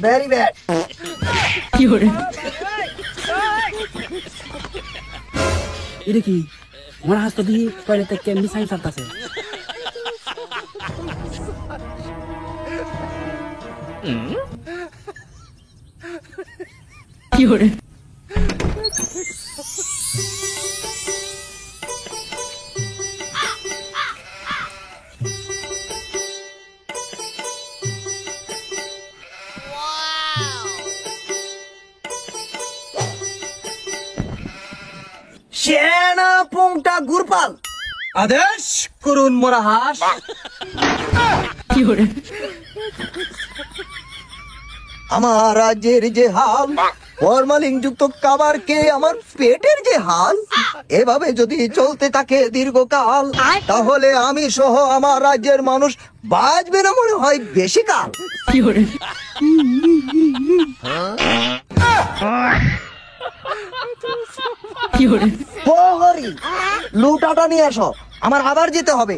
Very bad. কি হরে এটা কি আমার হাত তো দিয়ে টয়লেটে কেমনি সাইন সারতাছে। কি হরে সেনা পুংটা গুরপাল আদেশ করুন মোরা হাস। কি হরে আমার রাজ্যের যে হাল, ফরমালিন যুক্ত খাবার কে আমার পেটের যে হাল, এভাবে যদি চলতে থাকে দীর্ঘকাল, তাহলে আমি সহ আমার রাজ্যের মানুষ বাঁচবে না মনে হয় বেশি কাল। কি হরে কি হরে প্রহরী লুটাটা নিয়ে আসো, আমার আবার যেতে হবে।